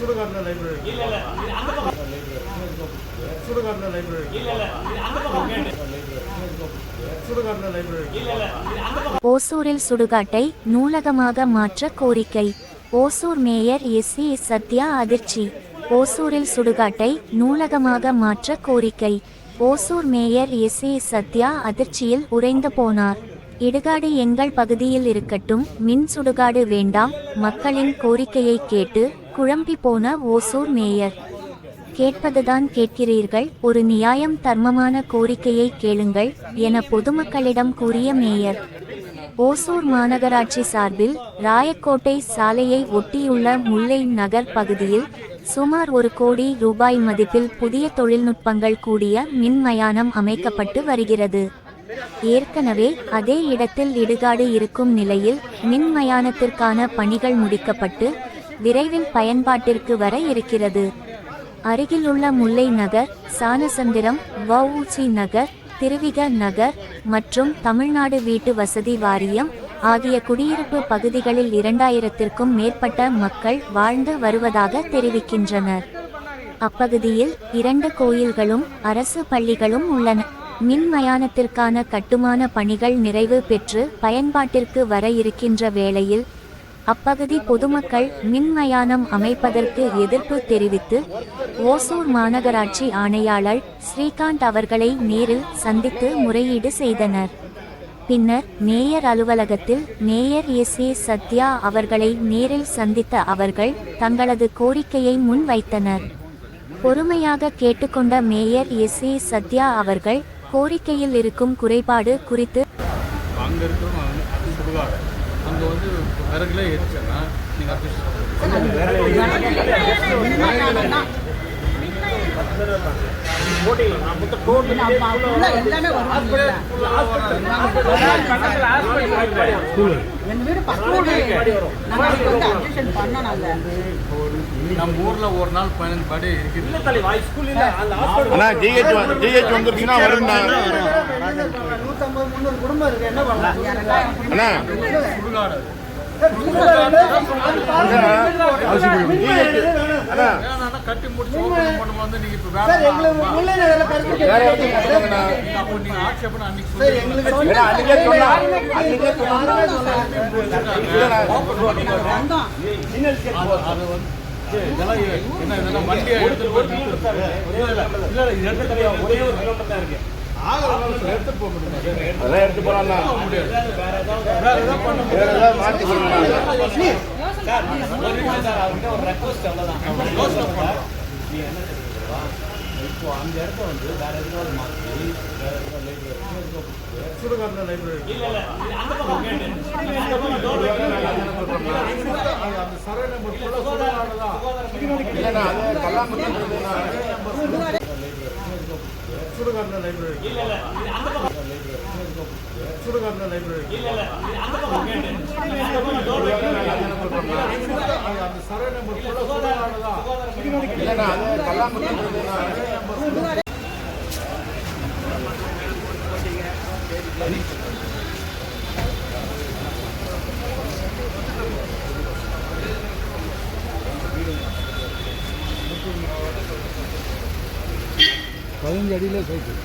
சுடுகாட்டில் லைப்ரரி சுடுகாட்டில் லைப்ரரி சுடுகாட்டில் லைப்ரரி. ஓசூரில் சுடுகாட்டை நூலகமாக மாற்ற கோரிக்கை. Hosur mayor SC. சத்யா அதிர்ச்சி. ஓசூரில் சுடுகாட்டை நூலகமாக மாற்ற கோரிக்கை. Hosur mayor SC. சத்யா அதிர்ச்சியில் உறைந்து போனார். இடுகாடு எங்கள் பகுதியில் இருக்கட்டும், மின் சுடுகாடு வேண்டாம், மக்களின் கோரிக்கையை கேட்டு குழம்பி போன ஓசூர் மேயர். கேட்பதுதான் கேட்கிறீர்கள், ஒரு நியாயம் தர்மமான கோரிக்கையை கேளுங்கள் என பொதுமக்களிடம் கூறிய மேயர். ஓசூர் மாநகராட்சி சார்பில் ராயக்கோட்டை சாலையை ஒட்டியுள்ள முல்லை நகர் பகுதியில் சுமார் 1 கோடி ரூபாய் மதிப்பில் புதிய தொழில்நுட்பங்கள் கூடிய மின் மயானம் அமைக்கப்பட்டு வருகிறது. ஏற்கனவே அதே இடத்தில் இடுகாடு இருக்கும் நிலையில் மின் மயானத்திற்கான பணிகள் முடிக்கப்பட்டு விரைவில் பயன்பாட்டிற்கு வர இருக்கிறது. அருகிலுள்ள முல்லை நகர், சானசந்திரம், வ.உ.சி. நகர், திருவிக நகர் மற்றும் தமிழ்நாடு வீட்டு வசதி வாரியம் ஆகிய குடியிருப்பு பகுதிகளில் 2000த்திற்கும் மேற்பட்ட மக்கள் வாழ்ந்து வருவதாக தெரிவிக்கின்றனர். அப்பகுதியில் 2 கோயில்களும் அரசு பள்ளிகளும் உள்ளன. மின் மயானத்திற்கான கட்டுமான பணிகள் நிறைவு பெற்று பயன்பாட்டிற்கு வர இருக்கின்ற வேளையில் அப்பகுதி பொதுமக்கள் மின் மயானம் அமைப்பதற்கு எதிர்ப்பு தெரிவித்து ஓசூர் மாநகராட்சி ஆணையாளர் ஸ்ரீகாந்த் அவர்களை நேரில் சந்தித்து முறையீடு செய்தனர். பின்னர் மேயர் அலுவலகத்தில் மேயர் எஸ்.ஏ. சத்யா அவர்களை நேரில் சந்தித்த அவர்கள் தங்களது கோரிக்கையை முன் வைத்தனர். பொறுமையாக கேட்டுக்கொண்ட மேயர் எஸ்.ஏ. சத்யா அவர்கள் கோரிக்கையில் இருக்கும் குறைபாடு குறித்து அங்கே வந்து விறகுலே ஏறிச்சேன்னா நம்ம ஊர்ல ஒரு நாள் பயன்படி வந்துருச்சுன்னா கட்டி முடிச்சு வந்து நீங்க இப்ப ஆட்சேபம் என்ன வண்டியை எடுத்துட்டு எடுத்து போக இப்போ அந்த இடத்த வந்து வேற எதுவும் மாற்றி வேற சுடுகாட்டில் லைப்ரரி சுடுகாட்டில் லைப்ரரி சுடுகாட்டில் லைப்ரரி பதினஞ்சு அடியில் சைக்கிள்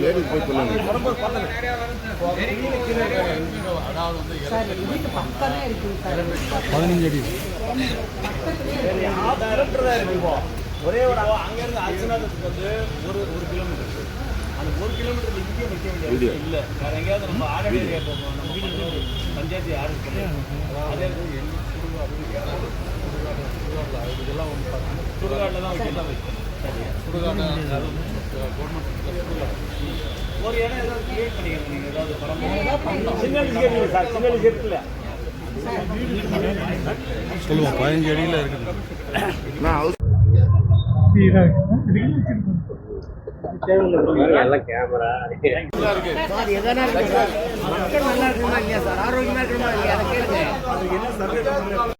லேடிஸ் போய் சொல்லுங்க. ஒரே ஒரு அங்கிருந்து அர்ச்சனாதத்துக்கு வந்து ஒரு கிலோமீட்டர் அந்த 1 கிலோமீட்டர் இங்கே நிற்க வேண்டிய இல்லை வேற எங்கேயாவது நம்ம ஆர்டர் கேட்போம் நம்ம பஞ்சாயத்து ஆர்டர் பண்ணி அதே இதெல்லாம் ஒன்று பார்த்தீங்கன்னா சுடுகாட்டில் தான் வைக்கணும் சுடுகாடு கவர்மெண்ட் ஒரு இடம் ஏதாவது கிரியேட் பண்ணிக்கணும் நீங்கள் ஏதாவது படம் சின்ன சார் சின்ன இருக்குல்ல சொல்லுவோம் 15 அடியில் இருக்குது. எல்லாம் கேமரா சார் எதனா இருக்கு சார் மக்கள் நல்லா இருக்கணுமா இல்லையா சார் ஆரோக்கியமா இருக்கணுமா இல்லையா அதை கேளுங்க அது என்ன சர்வே